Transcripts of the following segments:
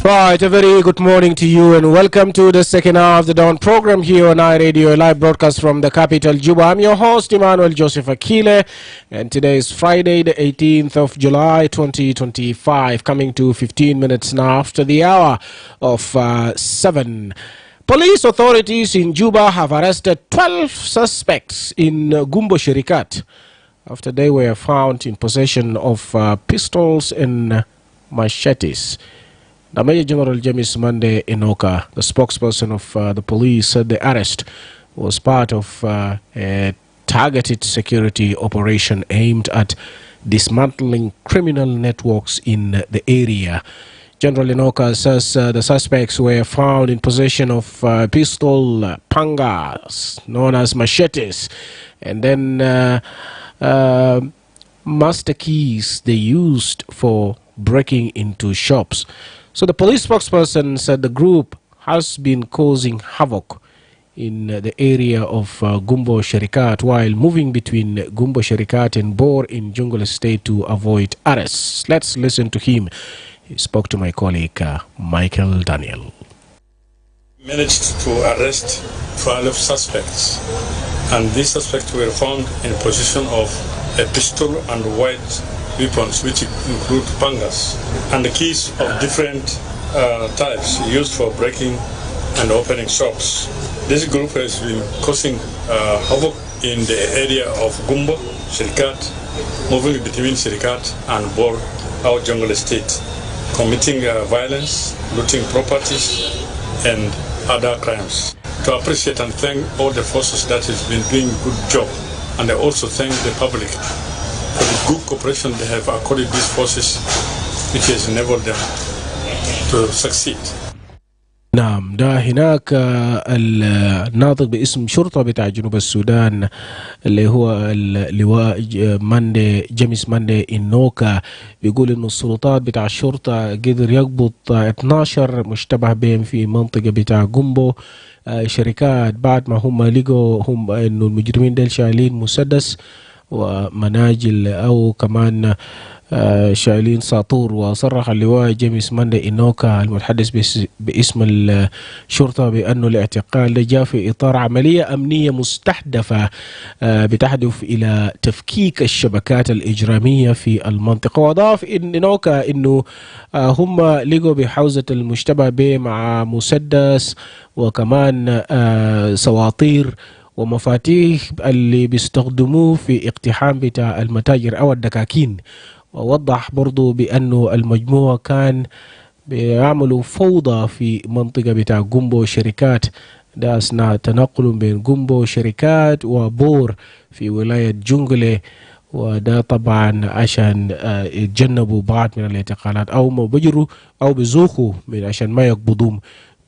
Right, a very good morning to you and welcome to the second hour of the Dawn program here on iRadio, a live broadcast from the capital, Juba. I'm your host, Emmanuel Joseph Akile, and today is Friday, the 18th of July, 2025, coming to 15 minutes now after the hour of 7. Police authorities in Juba have arrested 12 suspects in Gumbo Shirikat after they were found in possession of pistols and machetes. The Major General James Monday Inoka, the spokesperson of the police, said the arrest was part of a targeted security operation aimed at dismantling criminal networks in the area. General Inoka says the suspects were found in possession of pistol pangas, known as machetes, and then master keys they used for breaking into shops. So the police spokesperson said the group has been causing havoc in the area of Gumbo Shirikat while moving between Gumbo Shirikat and Bor in Jungle Estate to avoid arrests. Let's listen to him. He spoke to my colleague Michael Daniel. Managed to arrest 12 suspects, and these suspects were found in possession of a pistol and white weapons, which include pangas and the keys of different types used for breaking and opening shops. This group has been causing havoc in the area of Gumbo, Shirikat, moving between Shirikat and Bor, our jungle estate, committing violence, looting properties, and other crimes. To appreciate and thank all the forces that has been doing a good job, and I also thank the public for the good cooperation they have accorded these forces, which has enabled them to succeed. نعم، ده هناك الناطق باسم شرطة بتاع جنوب السودان اللي هو اللواء ماندي جيمس ماندي إنوكا بيقول إنه السلطات بتاع الشرطة قدر يقبض 12 مشتبه بهم في منطقة بتاع جومبو شركات بعد ما هم لقوا هم إنه المجرمين دول شايلين مسدس ومناجل أو كمان شايلين ساطور. وصرح اللواء جيمس ماندي إنوكا المتحدث باسم الشرطة بأنه الاعتقال جاء في إطار عملية أمنية مستهدفة بتهدف إلى تفكيك الشبكات الإجرامية في المنطقة. وأضاف إنوكا أنه هم لقوا بحوزة المشتبه به مع مسدس وكمان سواطير ومفاتيح اللي بيستخدموه في اقتحام بتاع المتاجر أو الدكاكين. ووضح برضو بأنه المجموعة كان بيعملوا فوضى في منطقة بتاع جومبو شركات ده أثناء تنقل بين جومبو شركات وبور في ولاية جونجلي، وده طبعا عشان يتجنبوا بعض من الاعتقالات أو ما بجروا أو بزوخوا من عشان ما يقبضوهم.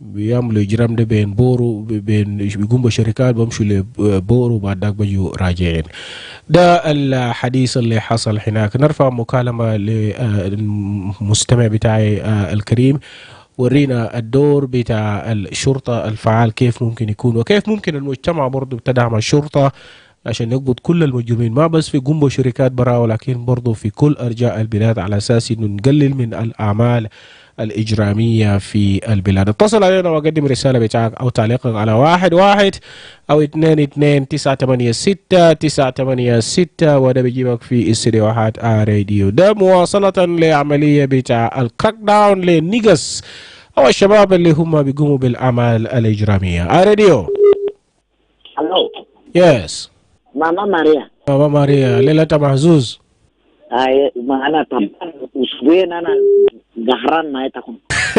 بيعملوا إجرام ده بين بورو بين بيقوموا بشركات بمشوا لبورو وبعد ذاك بيجوا راجعين. ده الحديث اللي حصل هناك. نرفع مكالمة للمستمع بتاعي الكريم، ورينا الدور بتاع الشرطة الفعال كيف ممكن يكون وكيف ممكن المجتمع برضو تدعم الشرطة عشان يقبض كل المجرمين، ما بس في جنبه شركات برا ولكن برضو في كل أرجاء البلاد على أساس إنه نقلل من الأعمال الإجرامية في البلاد. اتصل علينا وقدم رسالة بتاعك أو تعليقك على 11 أو 22 986 986 وده بيجيبك في استديوهات راديو. ده مواصلة لعملية بتاع الكراك داون للنيجس أو الشباب اللي هم بيقوموا بالأعمال الإجرامية. راديو. الو. يس. ماما ماريا. ماما ماريا ليلة محظوظ. ما أنا طبعا أسبوعين أنا قهران ما يتكون.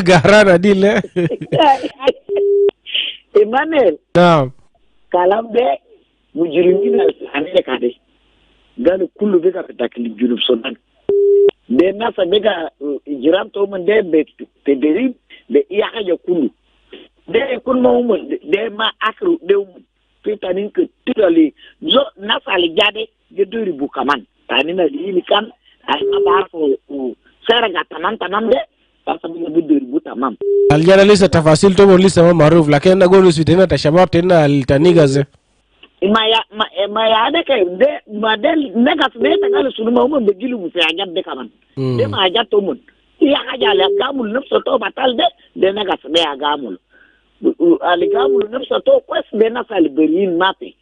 قهران أديل. إيمانويل. نعم. كلام ده مجرمين أمريكا ده قالوا كله بقى في داخل جنوب السودان. ده الناس بقى إجرام تومن ده بتدريب بأي حاجة كله. ده يكون ما هم ده ما أكلوا ده في تانين كتير زو ناس اللي جاده جدوري بو كمان تانين اللي كان أنا بعرفه سيرجع تمام ده بس بدوري بو تمام. الجانا لسه تفاصيل تومن لسه ما معروف لكن أقول سويتنا تشباب تنا التانيجازه. ما هذا كده ما ده نقص ده تقال سلوم هم بيجيلوا في حاجات ده كمان. ده ما حاجات تومن هي حاجة على قامل نفسه تو بطل ده نقص بيها قامل على قامل نفسه تو كويس بناس اللي بريين ماتي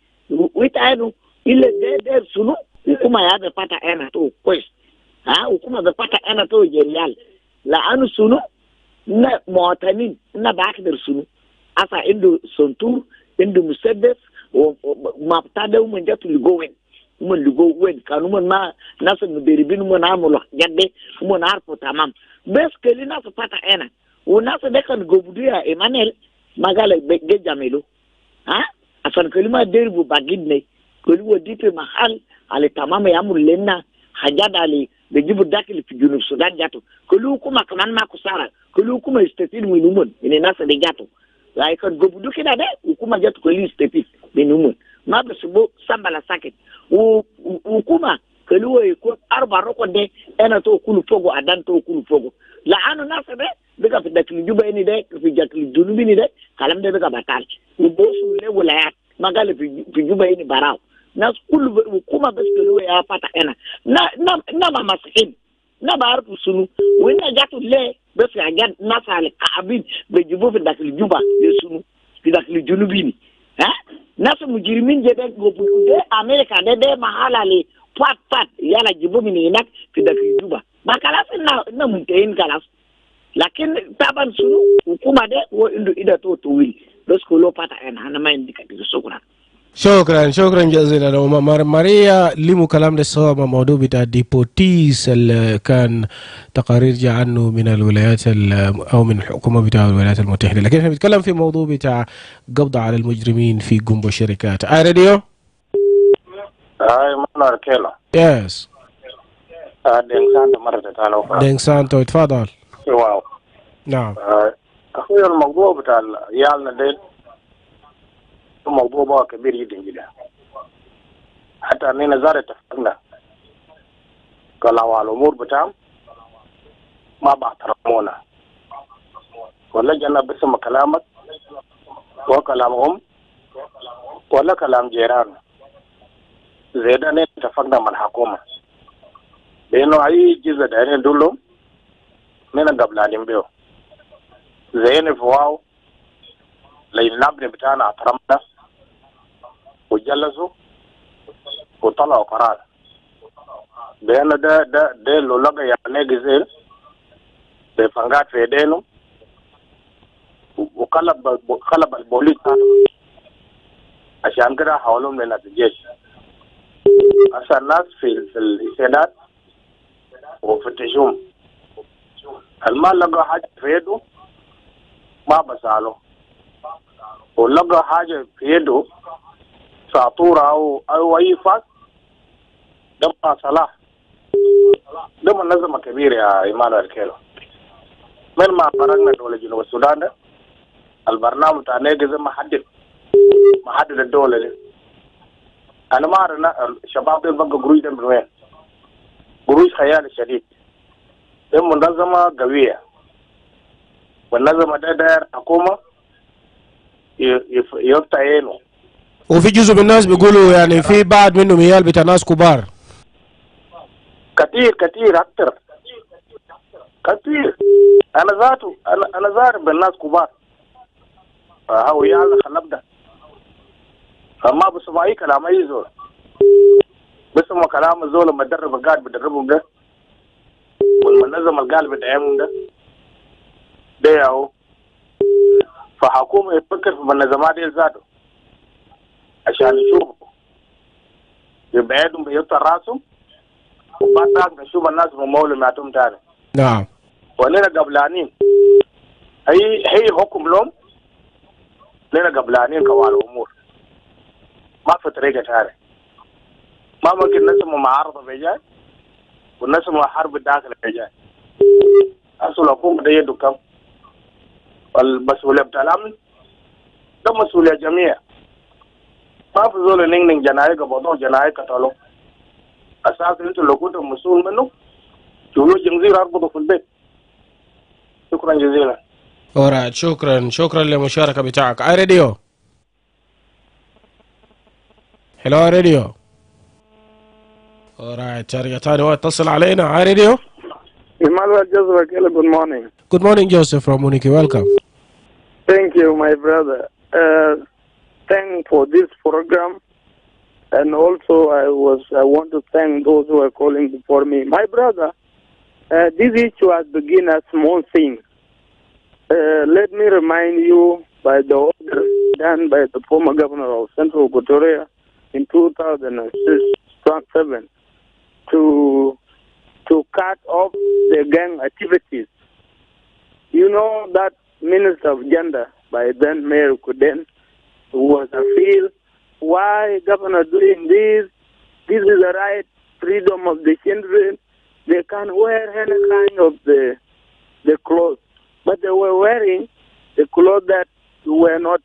ويتعانوا إلا ده سنو وكما يا بفتا أنا تو كويس وكما بفتا أنا تو جريال لأنه سنو na مواطنين na بقدر سنو أسا عنده سنتور عنده مسدس وما بتاعده ومن جاتو لجوين ومن لجوين كانوا من ما ناس المدربين ومن عملوا جد ومن عارفوا تمام بس كل ناس فتا أنا وناس ده كان جوبديا إيمانويل ما قال بيجاملو عشان كل ما دربوا بعدين كل وديت محل على تمام يعمل لنا حاجات على بيجيبوا داخل في جنوب السودان جاتو كل حكومة كمان ما كسارة كل حكومة يستفيد منهم من الناس اللي جاتو لكن جوبدو كده ده حكومة جاتو كل يستفيد منهم ما بسبو سامبلا ساكت وحكومة كل هو يكون 4 ركن ده أنا تو كل فوقه أدان تو كل فوقه لأنه الناس ده بقى في داخل الجوبة إني ده في داخل الجنوب إني ده كلام ده بقى بطال وبوسوا له ولايات ما قال في جوبة إني براو ناس كل حكومة بس كله يا فتح أنا ما مسحين ما بعرف شنو وين جاتوا ليه بس حاجات ناس على كعبين بيجيبوه في داخل الجوبة لشنو في داخل الجنوبيني ناس مجرمين جدا ده أمريكا ده محل على فات يلا جيبوه من هناك في داخل الجوبة ما خلاص إننا منتهين خلاص لكن طبعا شنو حكومة ده هو عنده إيده طويل بس كله فتح أنا ما عندي كده شكرا شكرا جزيلا. ماريا لمو كلام ده سوا مع موضوع بتاع ديبوتيس اللي كان تقارير جاء عنه من الولايات او من الحكومه بتاع الولايات المتحده، لكن احنا بنتكلم في موضوع بتاع قبض على المجرمين في جنب الشركات. راديو منور كيلو يس دين سانتو مرة تانو دين سانتو اتفضل. واو نعم أخوي الموضوع بتاع يالنا ده موضوع بقى كبير جدا حتى أننا زارت تفكرنا قالوا على الأمور بتاعهم ما بحترمونا ولا جانا بسم كلامك وكلامهم ولا كلام جيران زيدا نتفقنا مع الحكومة لأنه أي جزء دائما دولهم من قبلانين بيو زين فواو لين نبني بتاعنا احترمنا وجلسوا وطلعوا قرار بأن ده لو لقى يعني جزيل بفنجات في يدينه وقلب البوليس عشان كده حولهم لنا الجيش عشان الناس في الاستعداد وفتشوهم المال لقى حاجة في يده ما بساله ولقى حاجة في يده ساطورة أو أي فاس ده ما صلاح ده منظمة كبيرة يا إيمانويل كيلو من ما فرقنا دولة جنوب السودان ده البرنامج تاعنا زي ما حدد الدولة دي أنا ما أعرف الشباب ده بقى قروش ده من وين قروش خيال شديد ده منظمة قوية والنظمة ده داير حكومة يفتعينه وفي جزء من الناس بيقولوا يعني في بعض منهم عيال بتاع ناس كبار كتير أكتر كتير أنا ذاته بالناس كبار هاو عيال خلب ده فما بسمع أي كلام أي زول بسمع كلام الزول لما يدرب قاعد بدربهم ده والمنظم القاعد بدعمهم ده ياهو فحكومة يفكر في المنظمات دي ذاته عشان يشوفوا يبعدهم بيوت راسهم وبعد ذلك نشوف الناس بمولى معتهم تاني. نعم. ولنا قبلانين هي حكم لهم لنا قبلانين كوال الأمور ما في طريقة تاني ما ممكن نسمع معارضة بيجاي ونسمع حرب الداخل بيجاي أصل الحكومة ده يدو كم والمسؤولية بتاع الأمن ده مسؤولية جميع ما في زول نين جناية قبضوا جناية قتلوا أساس أنتوا لو كنتوا مسؤول منه تقولوا جنزير أربطوا في البيت. شكرا جزيلا. alright شكرا للمشاركة بتاعك. راديو هلو راديو alright ترجع تاني واتصل علينا. راديو Emmanuel Joseph Akile, good morning. Good morning, Joseph from Muniki. Welcome. Thank you, my brother. Thank for this program. And also, I want to thank those who are calling before me. My brother, this issue has begun as small thing. Let me remind you by the order done by the former governor of Central Equatoria in 2007 to cut off the gang activities. You know that Minister of Gender by then, Mayor Kuden, who was appealed, why governor doing this? This is the right freedom of the children. They can wear any kind of the clothes. But they were wearing the clothes that were not,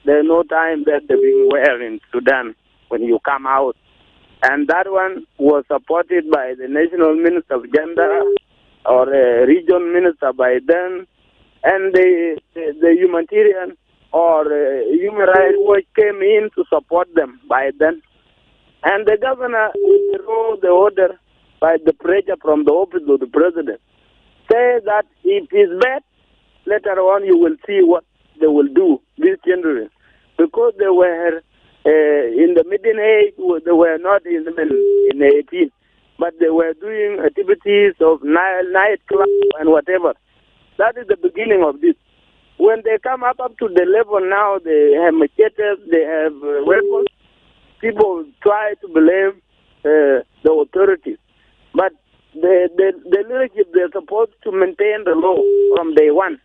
there's no time that they're being wear in Sudan when you come out. And that one was supported by the National Minister of Gender or Region Minister by then, and the humanitarian or Human Rights Watch came in to support them by then. And the governor withdrew the order by the pressure from the office of the president. Say that if it's bad, later on you will see what they will do, these children. Because they were in the middle age, they were not in 18, but they were doing activities of nightclub and whatever. That is the beginning of this. When they come up to the level now, they have machetes, they have weapons. People try to blame the authorities. But the leadership, they're supposed to maintain the law from day one.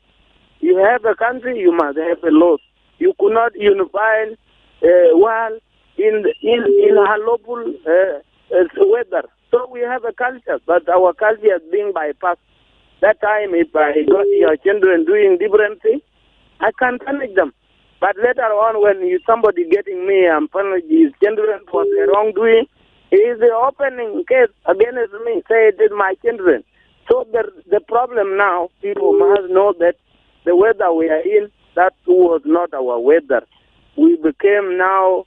You have a country, you must have a law. You could not unify while in unlawful weather. So we have a culture, but our culture is being bypassed. That time, if I got your children doing different things, I can punish them. But later on, when somebody getting me and punish his children for their wrongdoing, is the opening case against me, say it is my children. So the problem now, people must know that the weather we are in, that was not our weather. We became now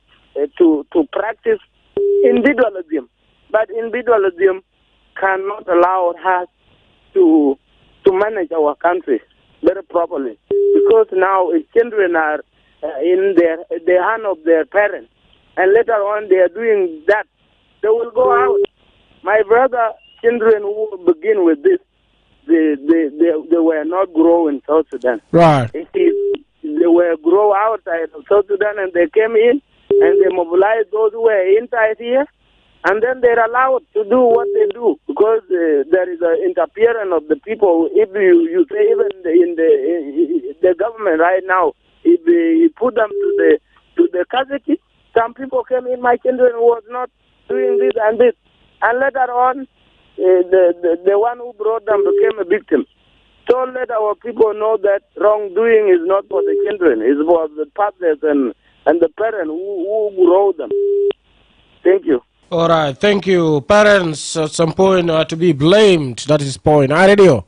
to practice individualism. But individualism cannot allow us to manage our country very properly. Because now children are in the hand of their parents. And later on they are doing that. They will go out. My brother, children who begin with this, they were not grow in South Sudan. Right. They were grow outside of South Sudan and they came in and they mobilized those who were inside here. And then they're allowed to do what they do because there is an interference of the people. If you say even in the government right now, if you put them to the custody, some people came in. My children was not doing this and this, and later on, the one who brought them became a victim. So let our people know that wrongdoing is not for the children; it's for the partners and the parents who grow them. Thank you. All right, thank you. Parents at some point are to be blamed. That is point. Radio.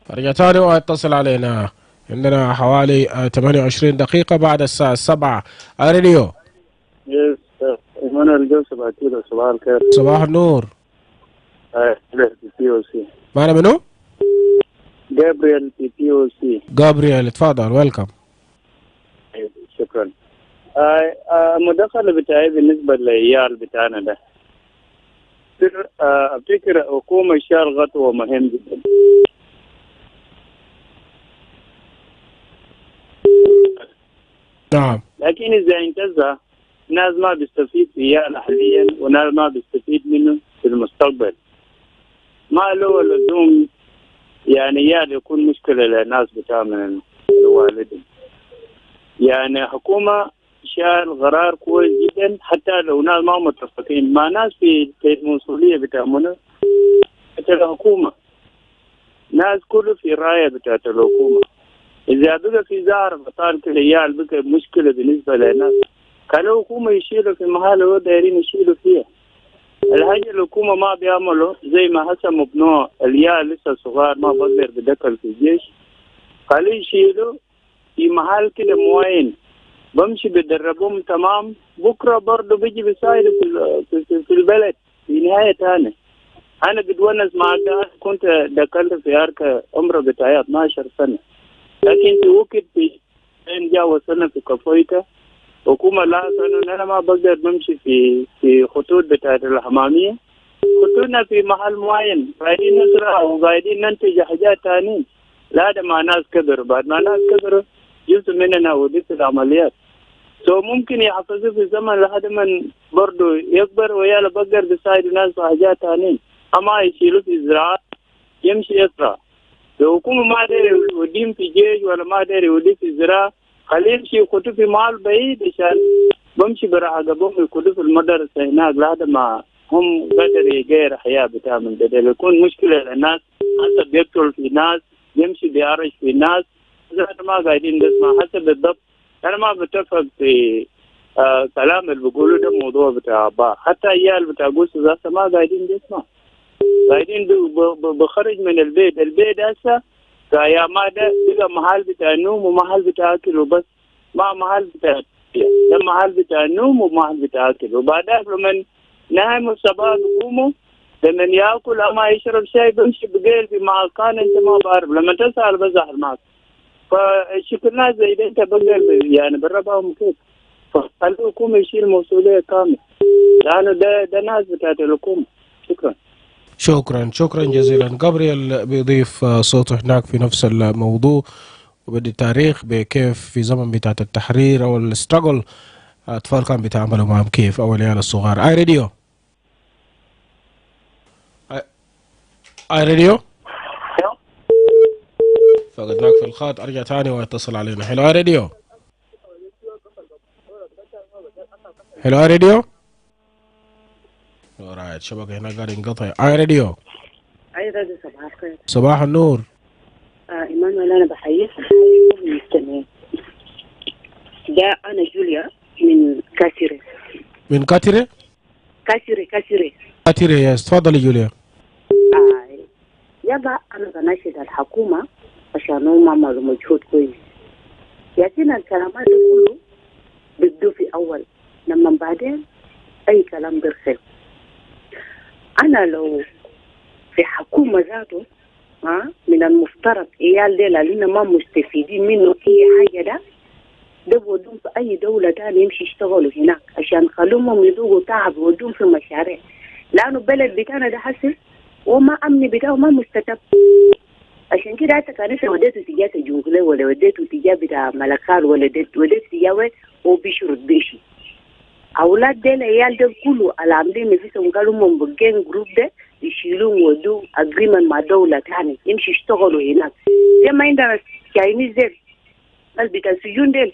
رجعتاني واتصل علينا. عندنا حوالي 28 دقيقة بعد الساعة 7. راديو. Yes, Emmanuel Joseph Akile, صباح الخير. صباح النور. POC. معنا منو؟ Gabriel POC. جابرييل اتفضل ويلكم. شكرا. المداخلة بتاعي بالنسبة للعيال بتاعنا ده. أفتكر حكومة شال خطوة مهم جدا. نعم. لكن إذا انتزع ناس ما بيستفيد في عيال حاليا وناس ما بيستفيد منه في المستقبل. ما له لزوم يعني عيال يكون مشكلة للناس بتاع من الوالدين. يعني حكومة شال قرار كويس جدا حتى لو ناس ما متفقين مع ناس في المسؤولية بتاعنا بتاع الحكومة. ناس كله في راية بتاعت الحكومة. إذا بقى في زار بطال كل عيال بقى مشكلة بالنسبة للناس. كانوا الحكومة يشيلوا في محل هو دايرين يشيلوا فيها. الحاجة الحكومة ما بيعملوا زي ما هسه مبنوع العيال لسه صغار ما بقدر بدخل في الجيش. قالوا يشيلوا في محل كده معين. بمشي بدربهم تمام بكرة برضه بيجي بيساعدوا في البلد في نهاية تاني. أنا قد ونس معك، كنت دخلت في أركة عمره بتاعي 12 سنة، لكن في وقت في جاء وصلنا في كفويتا حكومة لا سنة أنا ما بقدر بمشي في خطوط بتاعت الحمامية، خطوطنا في محل معين قاعدين نزرع وقاعدين ننتج حاجات تانيين. لا ده مع ناس كبر، بعد ما ناس كبروا جزء مننا وديت العمليات ممكن يحفظوا في زمن لحد من برضو يكبر ويالا بقدر بيساعد الناس في حاجات تانيين، أما يشيلوا في الزراعة يمشي يزرع. لو حكومة ما داري يوديهم في جيش ولا ما داري يوديه في الزراعة خليه يمشي يخطوا في محل بعيد عشان بمشي برعاقبهم يخطوا في المدرسة هناك لحد ما هم قدر يغير حياة بتاعهم. ده يكون مشكلة للناس، حسب بيقتل في ناس يمشي بيعرش في ناس، إذا ما قاعدين نسمع حسب بالضبط. أنا ما بتفق في كلام اللي بيقولوا ده موضوع بتاع حتى عيال بتاع قوس ذات ما قاعدين نسمع، قاعدين بخرج من البيت هسه يا ما ده بقى محل بتاع نوم ومحل بتاع أكل وبس، ما محل بتاع ده محل بتاع نوم ومحل بتاع أكل. وبعدها لما نايم الصباح بقوموا لما ياكل أما يشرب شاي بمشي بقيل في مكان أنت ما بعرف، لما تسأل بزعل معك. فشكلنا زي ده أنت بقدر يعني بالربهم كيف، فخلي الحكومة يشيل المسؤولية كاملة لأنه ده ناس بتاعت الحكومة. شكرا جزيلا. جابرييل بيضيف صوته هناك في نفس الموضوع وبدي تاريخ بكيف في زمن بتاعت التحرير او الاستراجل الاطفال كانوا بيتعاملوا معهم كيف او العيال الصغار. اي راديو فقدناك في الخط، ارجع تاني واتصل علينا. حلو اي راديو رايت شبكة هنا قاعد ينقطع. اي راديو صباح الخير. صباح النور. إيمانويل أنا بحييك المستمعين. ده أنا جوليا من كاسيري. من كاتيري؟ كاتيري يس، تفضلي جوليا. يلا أنا بناشد الحكومة عشان هم عملوا مجهود كويس، لكن الكلامات كله بيبدو في أول لما بعدين أي كلام بيرسل. أنا لو في حكومة ذاته من المفترض عيال ديل اللي ما مستفيدين منه أي حاجة ده ودوم في أي دولة تانية يمشي يشتغلوا هناك عشان خلوهم يذوقوا تعب ودوم في مشاريع، لأنه البلد بتاعنا ده حسن وما أمن بتاعه ما مستتب. عشان كده حتى كان وديته تجاه الجنجلة ولا وديته تجاه بتاع ملكال ولا وديته تجاه وين هو بيشرد بيشي. أولاد ديل عيال ديل كله العاملين نفسهم قالوا هم بجين جروب ده يشيلون ودو أجريمنت مع دولة تانية يمشي يشتغلوا هناك. زي ما عندنا كاينيز ديل ناس بتاع السجون ديل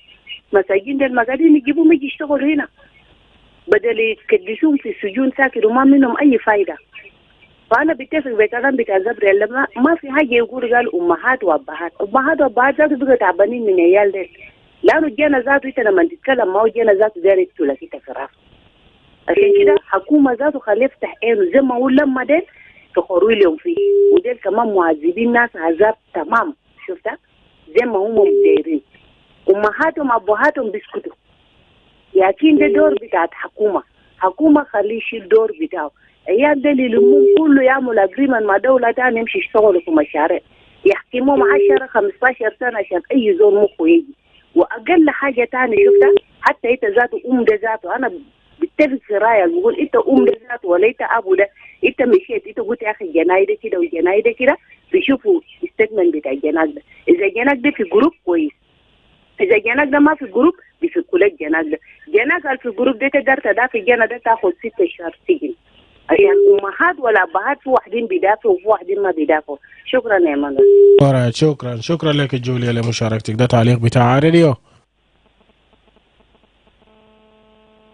مساجين ديل ما قاعدين يجيبوا يجي يشتغلوا هنا بدل يكدسون في السجون ساكت وما منهم أي فايدة. فأنا بتفق بكلام بتاع جابرييل لما ما في حاجة يقول قال أمهات وأبهات ذاته بقى تعبانين من عيال ديل، لأنه جانا ذاته أنت لما تتكلم ما هو جانا ذاته داير يقتلك أنت في راسه. عشان كده حكومة ذاته خليه يفتح عينه زي ما هو لما ديل تخروا لهم فيه، وديل كمان معذبين ناس عذاب تمام شفتها زي ما هم دايرين. أمهاتهم أبوهاتهم بيسكتوا، لكن ده دور بتاعت حكومة خليه يشيل دور بتاعه. عيال ديل يلمون كله يعمل أجريمنت مع دولة تانية يمشي يشتغلوا في مشاريع يحكمهم 10-15 سنة عشان أي زور مخه يجي. وأقل حاجة تانية شفتها حتى إنت ذاته ده ذاته أنا بتفق في رايك بقول انت ده ذاته ولا انت ابو ده انت مشيت انت قلت يا اخي الجناي ده كده والجناي ده كده بيشوفوا الستمنت بتاع الجناك ده. اذا الجناك ده في جروب كويس، اذا الجناك ده ما في جروب بيفكوا لك الجناك ده. جناك في الجروب ده تقدر تدافع الجناك ده تاخذ 6 شهور سجن عشان امهات ولا ابهات في واحدين بيدافعوا وفي واحدين ما بيدافعوا. شكرا يا ايمانويل. شكرا لك جوليا لمشاركتك. ده تعليق بتاع راديو.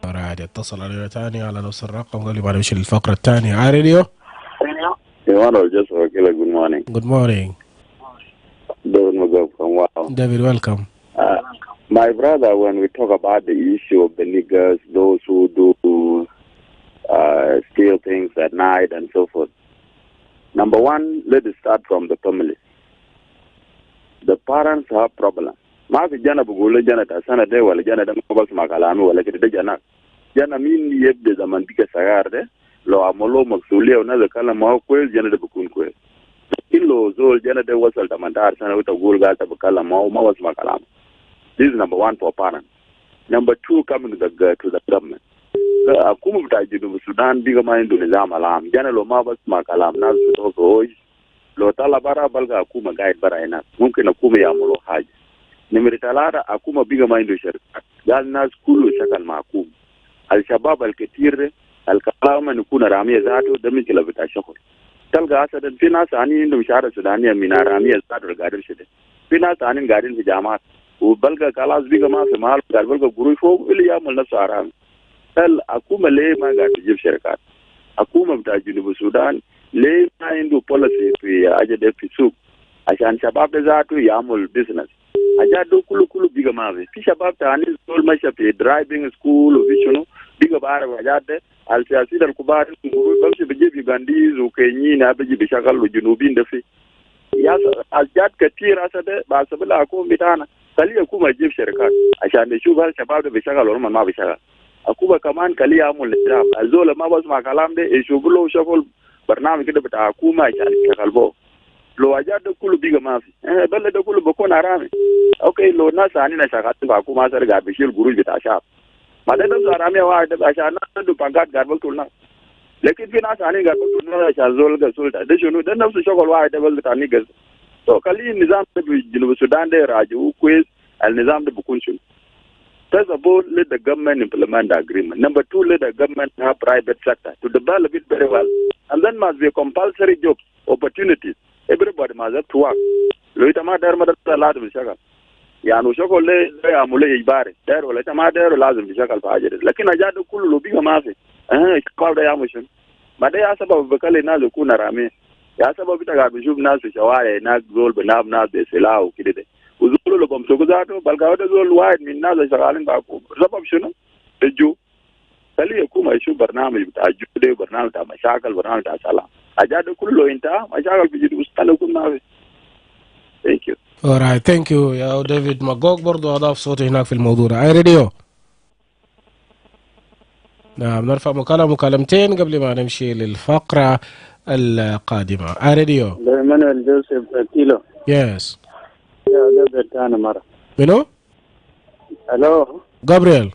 راعي اتصل علينا تاني على نفس الرقم قال لي بعد نمشي للفقرة الثانية. راديو Emmanuel, just Akile, good morning. Good morning. David Magog from Wow. David, welcome. My brother, when we talk about the issue of the niggers, those who do steal things at night and so forth, number one, let us start from the family. The parents have problem. ما في جانا بقول جانا تسنة ده ولا جانا ده ما بس ما كلامي ولا كده جانا مين يبدأ زمان بيك سعار ده lo amolo maksuliya na zakala ma ko jana da bukun ko illo zol jana da wasal da mandar sana uta gulga ta bakala ma was makalam. This is number one for parents. Number two, coming to the government. Akuma bitajidu Sudan biga maindu nizam alam. Jana lo ma bas makalam na zuto ko lo talabara balga akuma guide baraina. Mumkin akuma ya mulo haja. Nimeritalada akuma biga maindu shirkat. Gal nas kulu shakal ma akuma. Al-Shabab al-Ketir al-Kalama nukuna ramia zato dami kila bita shakul. Talga asadan fina sani indu mshara Sudania mina ramia zato regadil shide. Fina sani gadil fi jamaat. وبلغ خلاص بيجا ما في محل قال بلغ جروي فوق اللي يعمل نفسه حرام. هل حكومة ليه ما قاعد تجيب شركات؟ حكومة بتاع جنوب السودان ليه ما عنده بوليسي في أجد في سوق عشان شباب ذاته يعمل بيزنس. أجد كله بيجا ما في شباب تاني زول ماشي في درايفنج سكول وفي شنو بيجا بعرف أجد السياسيين الكبار بمشي بيجيب يوغانديز وكينيين بيجي بيشغل الجنوبيين دفي. يا أجد كثير أسد باسبلا حكومة بتاعنا. Kali akuma jib shirkat عشان نشوف هالشباب ده بيشتغل ولا ما بيشتغل. akuma كمان kali يعمل نظام الزول ما بس مع كلام ده يشوف له شغل برنامج كده بتاع akuma عشان يشتغل به. لو أجاد ده كله بيجا ما في. بل ده كله بكون حرامي. أوكي لو ناس عنينا شغال في akuma سر قاعد بيشيل قروش بتاع شاب. ما ده بس حرامي واحد عشان ناس ده بانكات قاعد بقولنا. لكن في ناس عنينا قاعد بقولنا عشان زول قصول ده شنو ده نفس شغل واحد ده بس بتاع نيجز. So kali nizam de Junub Sudan de raju quiz al nizam de bukun shun. First of all, let the government implement the agreement. Number two, let the government have private sector to develop it very well. And then must be compulsory jobs, opportunities. Everybody must have to work. Loita ma der ma da lazim bishakal. Yani ushoko le amule ibare. Der wala ma der lazim bishakal fa ajere. Lakini ajadu kullu lobiga mafi. Kwa da yamushun. Madai ya sababu bakale nazo kuna rame. Ya sababu bitaga bishub nasu shaware na zol benab na beselau kidede. Uzulu lo bomsoko zato balga wada zol wide min nazo shagalin ba ko. Sabab shunu? Teju. Kali yakuma ishu barnamij bita jude barnamij ta mashakal barnamij ta salam. Ajadu kullu inta mashakal bijidu ustalo kunna. Thank you. Alright, thank you يا ديفيد ماجوك. برضو أضاف صوتي هناك في الموضوع. أي راديو. نعم نرفع مكالمتين قبل ما نمشي للفقرة القادمة. أي راديو. Emmanuel Joseph Akile. Yes. يا ديفيد أنا مرة. منو؟ ألو. جابرييل.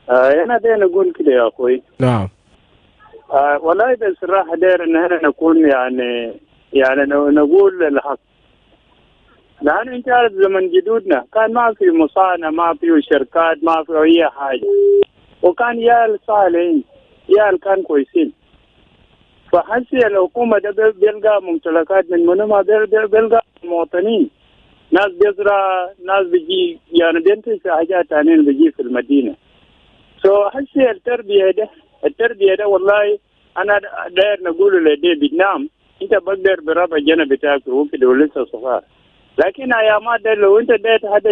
أنا داير أقول كده يا أخوي. نعم. والله بصراحة داير إن احنا نكون يعني نقول الحق. لأنه أنت عارف زمن جدودنا كان ما في مصانع ما في شركات ما في أي حاجة وكان يال صالحين يال كان كويسين فحسي الحكومة ده بيلقى ممتلكات من منهم بيلقى مواطنين ناس بيزرع ناس بيجي يعني بينتج حاجات تانيين بيجي في المدينة حسي التربية ده والله أنا داير نقول لدي بنام أنت بقدر بربع جنة بتاعك وكده ولسه صغار لكن يا ما ده لو انت ديت هذا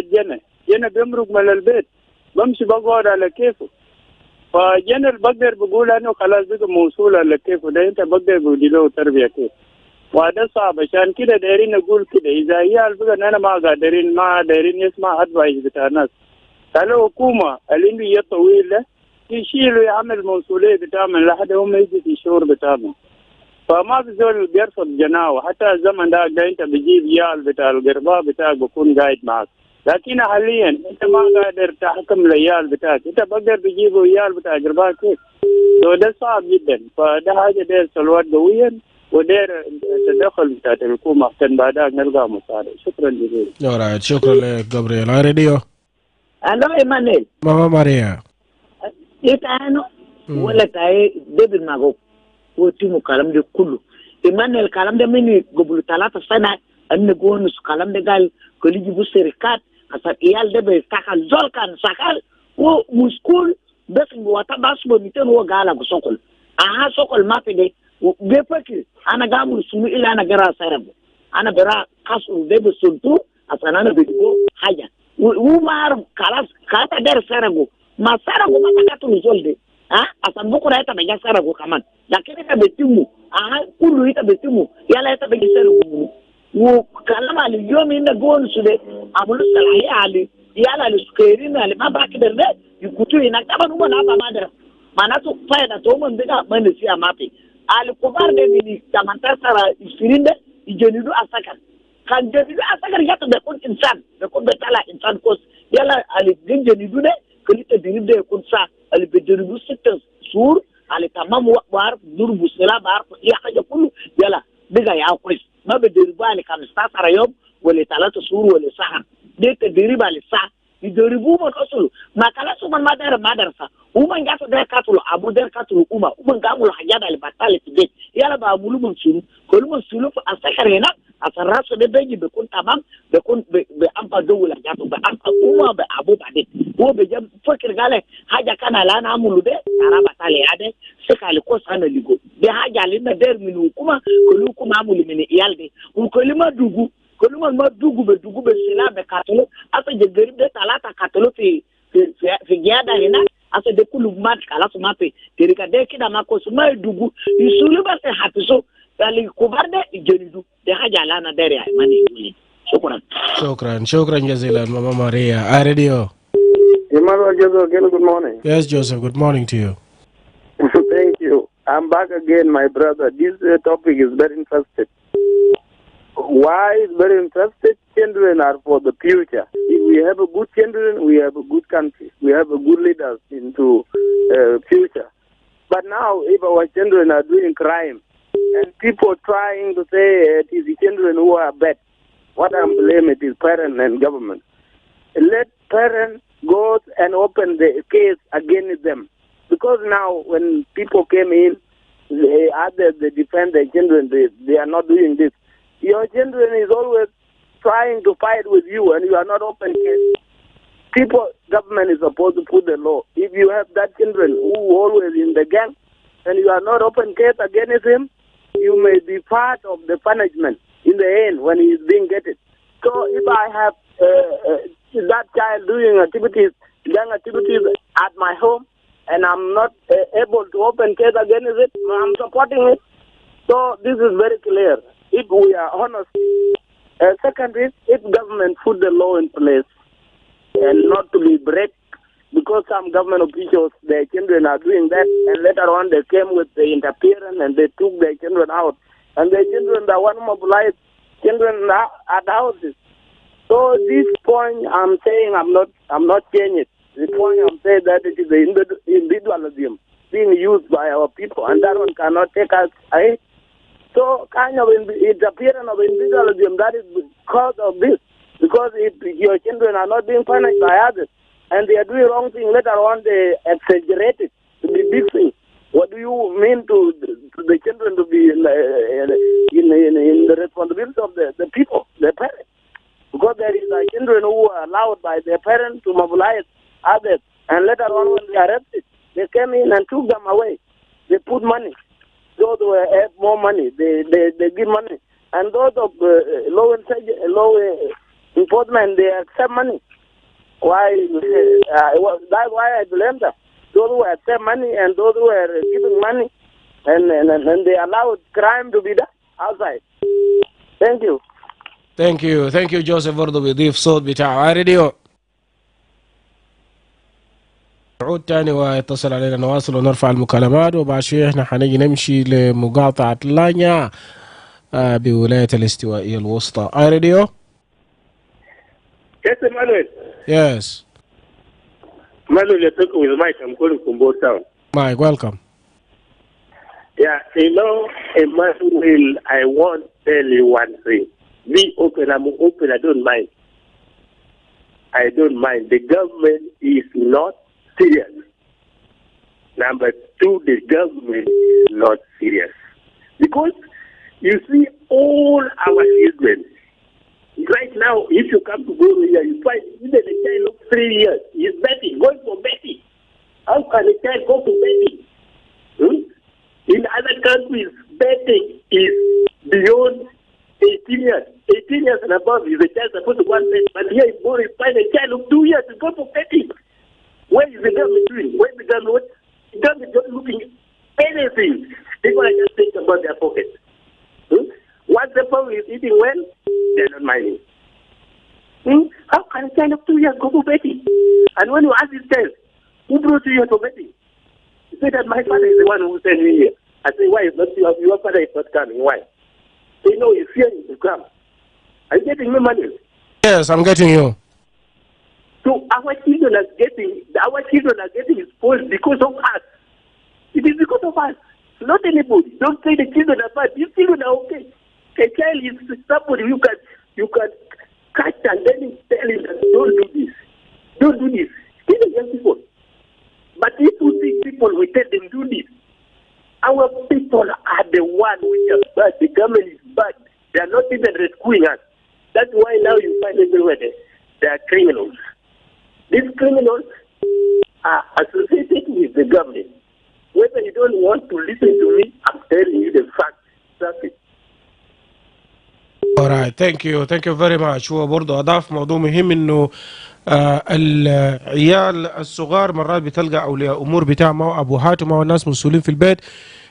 جنة بيمرق من البيت بمشي بقعد على كيفه فجنة بقدر بقول انه خلاص بقى موصول على كيفه ده انت بقدر بدي له تربية كيف وهذا صعب عشان كده دايرين نقول كده اذا هي بقى انا ما دايرين يسمع ادفايس بتاع الناس قالوا حكومة اللي يطويل له يشيلوا يعمل موصولية بتاعهم لحد هم يجي في شهور بتاعهم فما في زول بيرفض جناوه حتى الزمن ده انت بتجيب يال بتاع القرباء بتاعك بكون قاعد معك لكن حاليا انت ما قادر تحكم العيال بتاعك انت بقدر تجيبوا عيال بتاع القرباء كيف ده صعب جدا فده حاجه داير سلوات قويا وداير تدخل بتاع الحكومه عشان بعدها نلقى مساعده شكرا جزيلا. شكرا لك جابرييل. راديو. الو ايمانويل. ماما ماريا. ايه ولا تاي ديفيد ماجوك وتيمو كلام ده كله Emmanuel kalam da mini gobulu talata sana an gonus kalam da gal ko liji bu serikat asa iyal da be sakal zolkan sakal wo muskul bes wata basbo miten wo gala go sokol aha sokol mapede be peki ana gamu sunu ila ana gara sarabo ana bera kasu de be sultu asa nana be go haja wu mar kalas kata der sarago ma sarago mata katu zolde asan buku da ita be sarago kaman lakini ta betimu kullu ita betimu yala ita be sarago wo kalama ali yomi na gon sude amulu salahi ali yala ali sukeri na ali mabaki derde yukutu ina kaba numo na ba madara mana to faida to man daga man si amape al kubar de ni tamanta sara isirinde ijenidu asakar kan jenidu asakar yato be kun insan be kun betala insan kos yala al jenidu ne kelite diride kun sa al be jenidu sectors sur al tamam war durbu sila bar ya haja kullu yala diga ya kos ma be diriba al kan sara yom wala talata sur wala sahan de te diriba al sa idoribu mon osulu makala suman madarasa uman gato der katulu abu der katulu uman gamul hajada al batale tibet yala ba mulumon sunu kolumon sunu fa asakarena asaraso de beji be kun tamam be kun be ampa dowula gato be ampa be abu bade wo be jam fakir gale haja kana lana amulu de araba tale ade sekali ko sana ligo de haja linna der minu kuma kolu kuma amulu mini iyalde kolima dugu koluma madugu be sila be katolo asa je garib de talata katolo fi giada hina asa de kulu mat kala so mape terika de kida makosu mai dugu isulu ba se hatiso dali kubarde jenidu de haja lana dere ay mani yuli shukran jazilan Mama Maria radio Emmanuel Joseph, again, good morning. Yes, Joseph, good morning to you. Thank you. I'm back again, my brother. This topic is very interesting. Why is very interested? Children are for the future. If we have a good children, we have a good country. We have a good leaders into future. But now, if our children are doing crime, and people trying to say it is the children who are bad, what I blame it is parents and government. Let parents go and open the case against them. Because now, when people came in, they defend their children, they are not doing this. Your children is always trying to fight with you, and you are not open case. Government is supposed to put the law. If you have that children who always in the gang, and you are not open case against him, you may be part of the punishment in the end when he is being getted. So if I have that child doing gang activities at my home, and I'm not able to open case against it, I'm supporting it. So this is very clear. If we are honest. Secondly, if government put the law in place and not to be break, because some government officials, their children are doing that, and later on they came with the interference and they took their children out, and their children, the one mobilized children at houses. So this point, I'm saying I'm not changing it. The point I'm saying that it is the individualism being used by our people, and that one cannot take us ahead. So kind of interference of individualism, that is because of this. Because if your children are not being punished by others, and they are doing wrong thing, later on they exaggerate it to be big thing. What do you mean to the children to be in the responsibility of the people, the parents? Because there is children who are allowed by their parents to mobilize others, and later on when they are arrested, they came in and took them away. They put money. Those who have more money, they give money. And those of low enforcement, they accept money. Why? That's why I blame them. Those who accept money and those who are giving money, and they allow crime to be done outside. Thank you. Thank you Joseph برضه بيضيف صوت بتاعه راديو. نعود تاني ويتصل علينا نواصل ونرفع المكالمات، وبعد شوية احنا حنيجي نمشي لمقاطعة لانيا بولاية الاستوائية الوسطى. راديو. Yes, Emmanuel. Yes. Emmanuel, you're talking with Mike. I'm calling from Board Town. Mike, welcome. Yeah, Emmanuel, I want to tell you one thing. Be open, I'm open, I don't mind. I don't mind. The government is not serious. Number two, the government is not serious. Because you see all our children, right now, if you come to go here, you find even a child of 3 years, he's betting, going for betting. How can a child go for betting? In other countries, betting is beyond 18 years. 18 years and above is a child supposed to go and bet. But here in Bori, you find a child of 2 years to go for betting. What is the government doing? What is the government? The government is not looking at anything. People are just thinking about their pockets. Once the family is eating well, they are not minding. How can a child of 2 years go for betting? And when you ask this child, who brought you here for betting? He said that my father is the one who sent me here. I said, why is not your father is not coming? Why? They know he's fearing to come. Are you getting me, Emmanuel? Yes, I'm getting you. So our children are getting spoiled because of us. It is because of us, not anybody. Don't say the children are bad. These children are okay. A child is somebody you can catch and then tell him that don't do this. Don't do this. These are young people. But if you see people, we tell them do this. Our people are the one which are bad. The government is bad. They are not even rescuing us. That's why now you find everywhere they are criminals. These criminals are associated with the government. Whether you don't want to listen to me, I'm telling you the fact. That's it. Alright, thank you very much. هو برضه أضاف موضوع مهم إنه العيال الصغار مرات بتلقى أولياء أمور بتاعهم أو أبوهاتهم أو الناس مسؤولين في البيت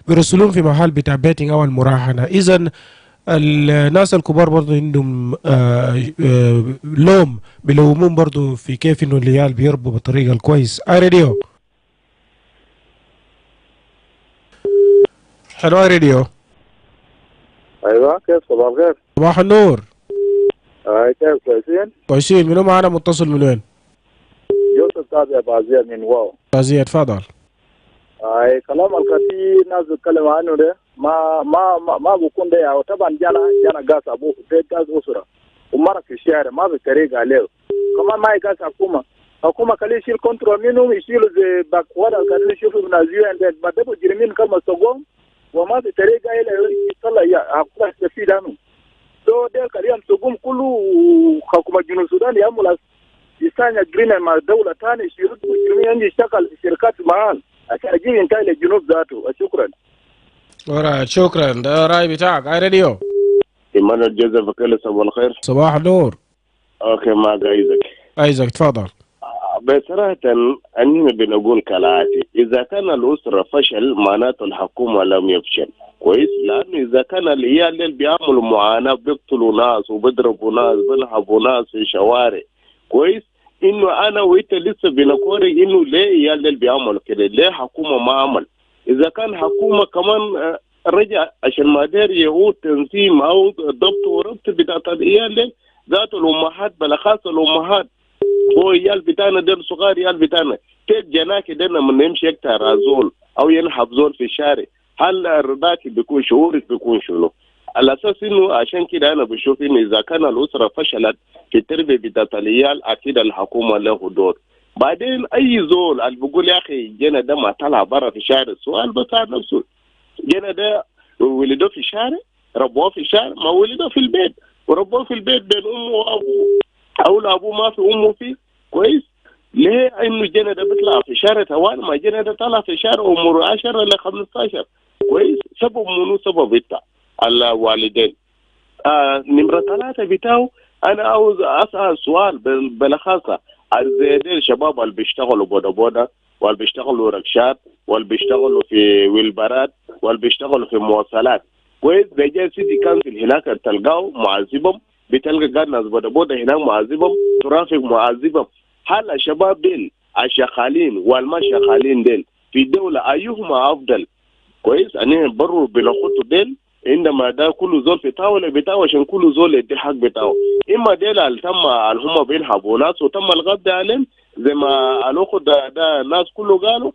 بيرسلون في محل بتاع بيتنج أو المراهنة. إذا الناس الكبار برضه عندهم لوم بيلومون برضه في كيف إنه العيال بيربوا بالطريقة الكويس. راديو حلو. راديو ايوه، كيف؟ صباح الخير. صباح النور. كيف؟ كويسين؟ كويسين. منو معنا متصل من وين؟ يوسف تابع بازية من واو. بازية، تفضل. كلام الكثير ناس بيتكلم عنه ده ما بكون ده. او طبعا جانا قاس ابوه بيت قاس اسره ومرق في الشارع ما بطريقه عليه. كمان ما يقاس حكومه خليه يشيل كنترول منهم، يشيلوا زي باكورا خليه يشوفوا من الزيو بعد مجرمين كما سوقهم وما بطريقه الى يطلع حكومه تستفيد عنه. ده كلام سوقهم كله حكومه جنوب السودان يعمل يستنى جرينا مع دوله ثانيه يشيلوا مجرمين يجي يشتغل في شركات معاهم عشان يجي ينتهي للجنوب ذاته. شكرا. شكرا. ده راي بتاعك. راديو إيمانويل جوزيف أكيله، صباح الخير. صباح النور. اوكي، معك ايزك تفضل. بصراحة أننا بنقول كالآتي: إذا كان الأسرة فشل معناته الحكومة لم يفشل. كويس؟ لأنه إذا كان العيال اللي بيعملوا معاناة بيقتلوا ناس وبيضربوا ناس بينهبوا ناس في الشوارع، كويس؟ إنه أنا وإنت لسه بنقول إنه ليه العيال اللي بيعملوا كده؟ ليه حكومة ما عمل؟ إذا كان حكومة كمان رجع عشان ما داير يعود تنظيم أو ضبط وربط بتاعت العيال ذات الأمهات، بالأخص الأمهات. هو عيال بتاعنا دول صغار، عيال بتاعنا كيف جناك دنا من يمشي يقطع زول أو ينحب زول في الشارع؟ هل رضاك بيكون شعورك بيكون شنو؟ على أساس إنه عشان كده أنا بشوف إنه إذا كان الأسرة فشلت في التربية بتاعت العيال أكيد الحكومة له دور. بعدين أي زول اللي بيقول يا أخي جنا ده ما طلع برا في الشارع، السؤال بتاع نفسه: جنا ده ولدوه في الشارع، ربوه في الشارع، ما ولدوه في البيت وربوه في البيت بين أمه وأبوه، أو أبوه ما في أمه فيه. كويس؟ ليه إنه جنا ده بيطلع في الشارع توالي؟ ما جنا ده طلع في الشارع عمره 10 ل 15. كويس؟ سبب منو؟ سبب بتاع الوالدين. نمرة 3 بتاعه أنا عاوز أسأل سؤال بالأخص زي دي الشباب اللي بيشتغلوا بودا بودا واللي بيشتغلوا ركشات واللي بيشتغلوا في ويلبرات واللي بيشتغلوا في مواصلات. كويس؟ بيجي سيدي كانسل هناك تلقاه معذبهم، بتلقى قاعد ناس بودا بودا هناك معذبهم، ترافق معذبهم. هل الشباب ديل الشغالين والما شغالين ديل في دولة أيهما أفضل؟ كويس؟ أنا برو بناخدوا ديل عندما ده كل زول في طاولة بتاعه عشان كل زول يدي الحق بتاعه. إما ديل اللي تم اللي هم بينهبوا ناس وتم القبض عليهم زي ما الأخو ده الناس كله قالوا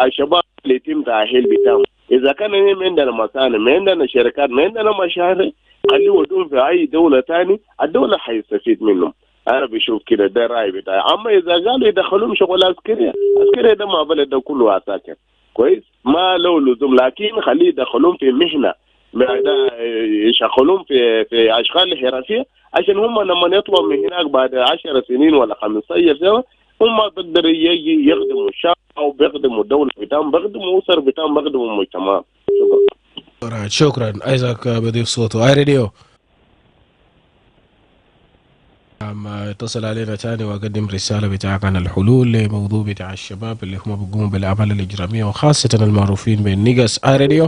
الشباب اللي يتم تأهيل بتاعهم. إذا كان عندنا مصانع، ما عندنا شركات، ما عندنا مشاريع، خليه يودون في أي دولة تاني الدولة حيستفيد منهم. أنا بشوف كده ده رأي بتاعي. أما إذا قالوا يدخلون شغل عسكرية ده ما بلد ده كله عساكر. كويس؟ ما له لزوم، لكن خليه يدخلون في مهنة يشغلون في أشغال حرفية عشان هم لما يطلعوا من هناك بعد 10 سنين ولا 15 سنة هم بيقدروا يخدموا الشعب أو بيخدموا الدولة بتاعهم، بيخدموا أسر بتاعهم، بيخدموا المجتمع. شكرا. ايزاك بضيف صوته. راديو اتصل علينا تاني واقدم رسالة بتاعك عن الحلول لموضوع بتاع الشباب اللي هم بيقوموا بالأعمال الإجرامية وخاصة المعروفين بالنيجس. راديو.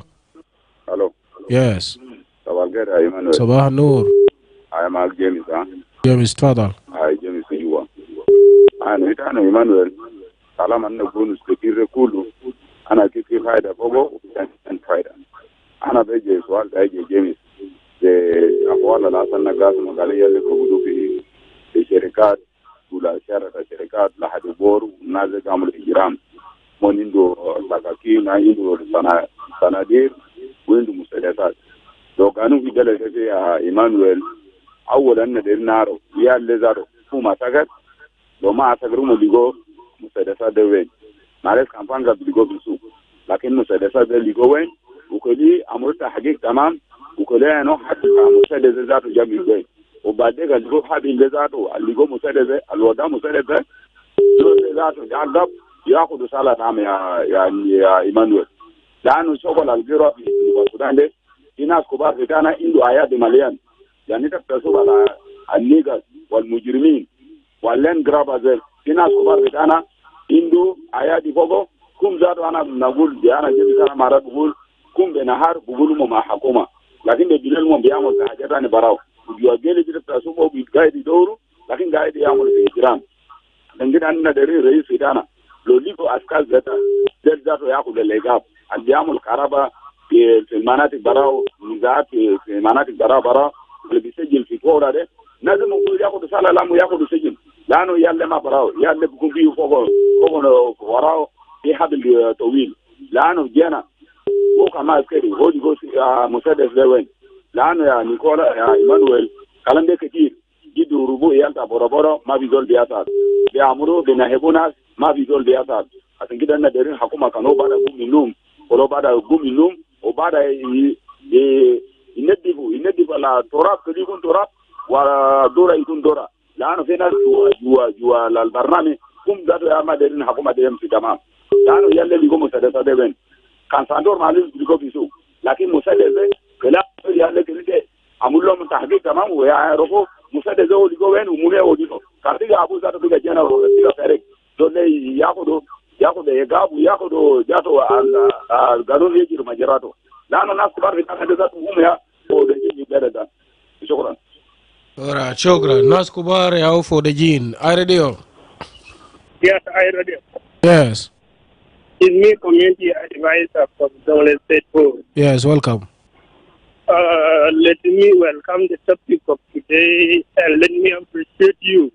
الو. يس. صباح الخير يا ايمانويل. صباح النور. معك جيمس. جيمس تفضل. جيمس جوا. انا ايمانويل كلام انه بونس كتير كله أنا كيف هذا بابو and فايدة أنا بيجي سؤال بيجي جيمس أقوال لا سنة قاس مقالية اللي بقولوا في شركات ولا شركات لحد بور نازل عمل إجرام مونيندو ساكاكي نايندو صناديق ويندو مسدسات لو كانوا في بلد في إيمانويل أولا ندير نارو يا اللي زارو فما سكت لو ما سكروا مليجو مسدسات دوين معلش كامبانجا بليجو بسوق لكن مسدسات بليجو وين وكلي أمر تحقيق تمام وكلي أنا حتى مسدسات جابي وين وبعدين الليجو حد اللي زارو الليجو مسدسات الوضع مسدسات اللي زارو جاب ياخذوا سالة نعم يا إيمانويل لأنه شغل الجيرة في السودان ده في ناس كبار في كان عنده أيادي مليان يعني تقتصر على النيجر والمجرمين واللين جرابا زي في ناس كبار في كان عنده أيادي فوقه كم زادوا أنا نقول أنا جيت أنا مرة بقول كم بنهار بقولوا ما حكومة لكن بالليل ما بيعمل حاجات أنا براو وجوجل جيت تقتصر بيقاعد يدوروا لكن قاعد يعمل في إجرام لكن أنا دري رئيس في كان لو ليكو أشكال ذاته يأخذ اللقاب اللي بيعمل كهرباء في المناطق براو نزاعات في مناطق براو اللي بيسجل في كورة ده لازم يقول يأخذ سالة لام ويأخذ سجن لأنه يالله ما براو يالله بيكون فيه فوق وراو في حبل طويل لأنه جانا هو كمان عسكري هو يقول مسدس ده وين لأنه يا نيكولا يا إيمانويل كلام ده كتير جدوا ربو يالتا بورا ما بيزول بياسات بيعمروا بينهبوا ناس ما بيزول بياسات عشان كده أنا دارين حكومة كانوا بعد قوم النوم ولو بعد قوم النوم وبعد يندفوا على تراب كده يكون تراب ودورة يكون دورة لأنه في ناس جوا البرنامج قوم ذاته يا ما دارين حكومة ديم في تمام لأنه يلا بيقوم مسدسات ده كان ساندور معلش بيقوم بيسوق لكن مسدس كلا يلا كده عمل لهم تحقيق تمام ويعرفوا مسدس ده اللي جوين ومنيه ودينه كارتيجا أبو ذاته بيجي جانا وتيجا فارق دول ياخذ يجاب وياخذ جاته القانون يجري مجراته لأنه الناس كبار في كان ذاته هم يا فودجين بلدا شكرا. Alright, شكرا. ناس كبار يا فودجين. I radio. Yes, I radio. Yes. It's me, community advisor from Dongle State Board. Yes, welcome. Let me welcome the topic of today and let me appreciate you.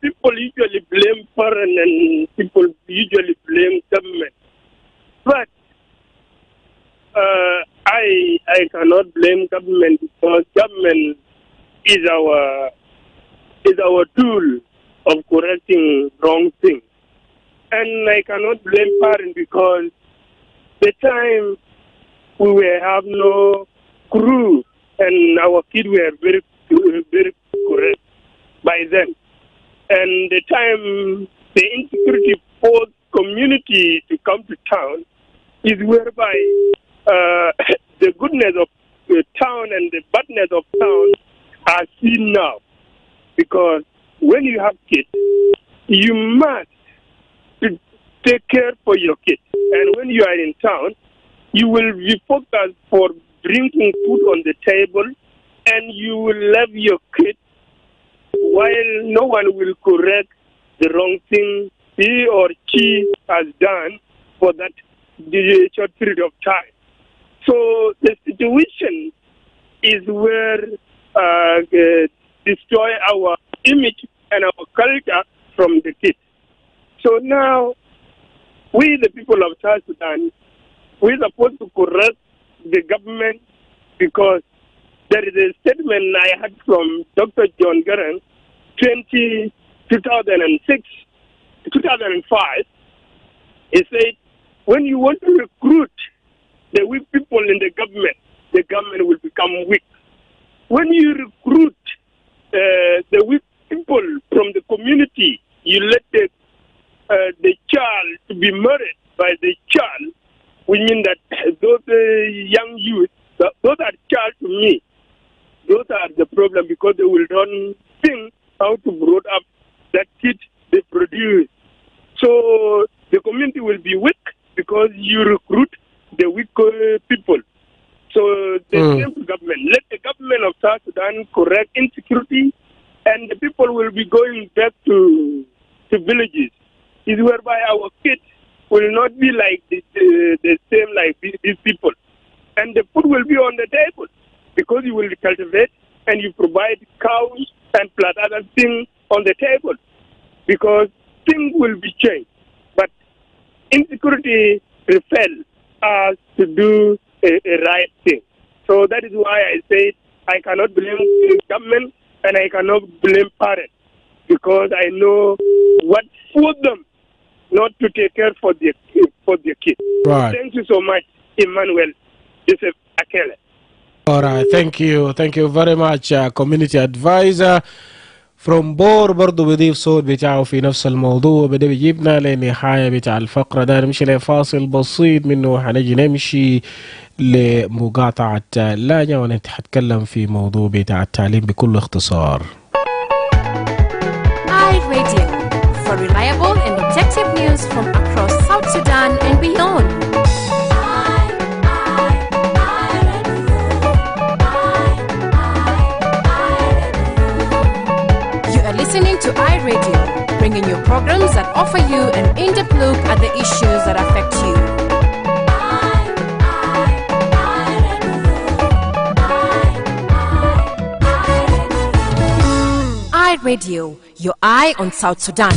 People usually blame foreign and people usually blame government. But I cannot blame government because government is our tool of correcting wrong things. And I cannot blame parents because the time we will have no crew and our kids were very correct by then. And the time the insecurity forced community to come to town is whereby the goodness of the town and the badness of town are seen now. Because when you have kids, you must take care for your kids. And when you are in town, you will be focused for bringing food on the table, and you will love your kids while no one will correct the wrong thing he or she has done for that short period of time. So the situation is where destroy our image and our culture from the kids. So now, we the people of South Sudan, we're supposed to correct the government because there is a statement I had from Dr. John Garang, 2006, 2005. He said, when you want to recruit the weak people in the government will become weak. When you recruit the weak people from the community, you let the child to be married by the child, we mean that those young youth, those are child to me. Those are the problem because they will not think how to grow up that kid they produce. So the community will be weak because you recruit the weak people. So the same government, let the government of South Sudan correct insecurity, and the people will be going back to villages. Is whereby our kids will not be like the same like these people. And the food will be on the table because you will cultivate and you provide cows and plus other things on the table because things will be changed. But insecurity repels us to do a right thing. So that is why I say I cannot blame the government and I cannot blame parents because I know what forced them not to take care for their kids. Right. Thank you so much, Emmanuel. Joseph Akile. All right, thank you very much. Community advisor from بور برضه بيضيف صوت بتاعه في نفس الموضوع. بدأ بيجيبنا لنهاية بتاع الفقرة ده، نمشي لفاصل بسيط منه حنجي نمشي لمقاطعة لاجة ونتكلم في موضوع بتاع التعليم بكل اختصار. iRadio for reliable and objective news from across South Sudan and beyond. Listening to iRadio, bringing you programs that offer you an in-depth look at the issues that affect you. iRadio, your eye on South Sudan.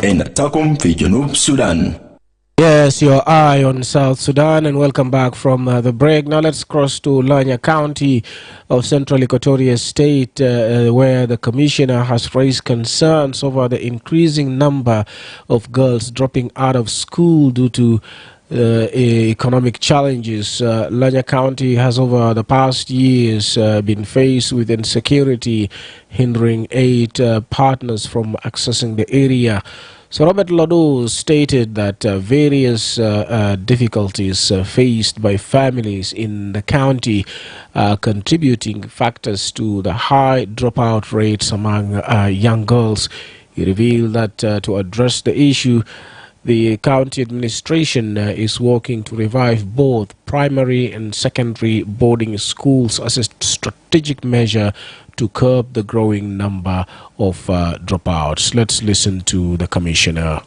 نتاكم في جنوب السودان. Yes, your eye on South Sudan, and welcome back from the break. Now let's cross to Lanya County of Central Equatoria State, where the commissioner has raised concerns over the increasing number of girls dropping out of school due to economic challenges. Lanya County has over the past years been faced with insecurity, hindering aid partners from accessing the area. So Robert Lado stated that various difficulties faced by families in the county are contributing factors to the high dropout rates among young girls. He revealed that to address the issue, the county administration is working to revive both primary and secondary boarding schools as a strategic measure to curb the growing number of dropouts. Let's listen to the commissioner.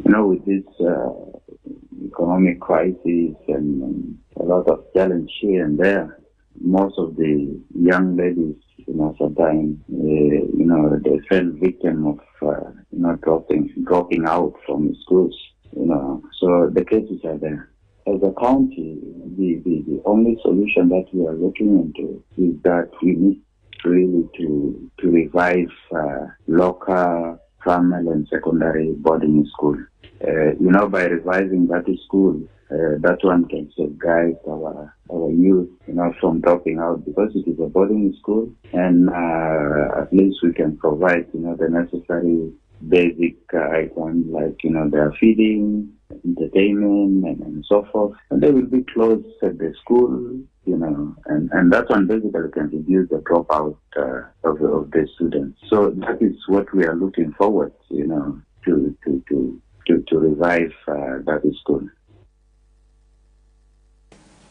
You know, with this economic crisis and a lot of challenge here and there, most of the young ladies, sometimes, they fell victim of, dropping out from schools, So the cases are there. As a county, the only solution that we are looking into is that we need really to revive local primary and secondary boarding school. By reviving that school, that one can safeguard our youth, from dropping out because it is a boarding school, and at least we can provide, the necessary basic items like, their feeding, entertainment, and so forth. And they will be close at the school, and that one basically can reduce the dropout of the students. So that is what we are looking forward, to revive that school.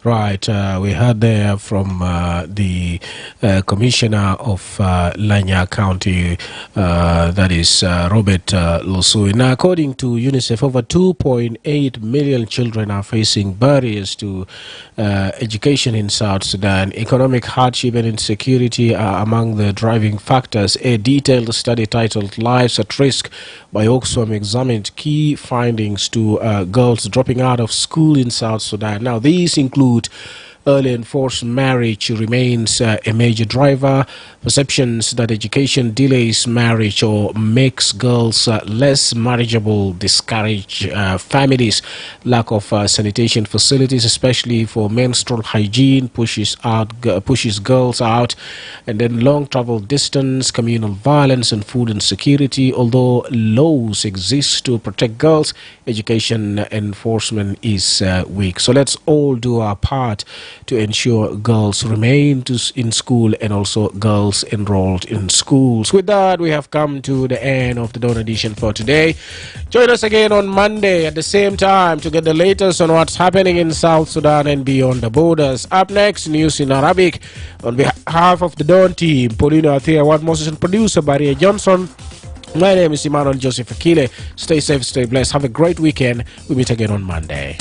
Right, we heard there from the commissioner of Lanya County, that is Robert Losui. Now, according to UNICEF, over 2.8 million children are facing barriers to education in South Sudan. Economic hardship and insecurity are among the driving factors. A detailed study titled Lives at Risk by Oxfam examined key findings to girls dropping out of school in South Sudan. Now, these include early and forced marriage remains a major driver. Perceptions that education delays marriage or makes girls less marriageable discourage families. Lack of sanitation facilities, especially for menstrual hygiene, pushes girls out. And then long travel distance, communal violence, and food insecurity. Although laws exist to protect girls, education enforcement is weak. So let's all do our part to ensure girls remain in school and also girls enrolled in schools. With that, we have come to the end of the Dawn edition for today. Join us again on Monday at the same time to get the latest on what's happening in South Sudan and beyond the borders. Up next, news in Arabic. On behalf of the Dawn team, Paulina Athea, Ward Moses, and producer Barry Johnson, my name is Emmanuel Joseph Akile. Stay safe, stay blessed. Have a great weekend. We'll meet again on Monday.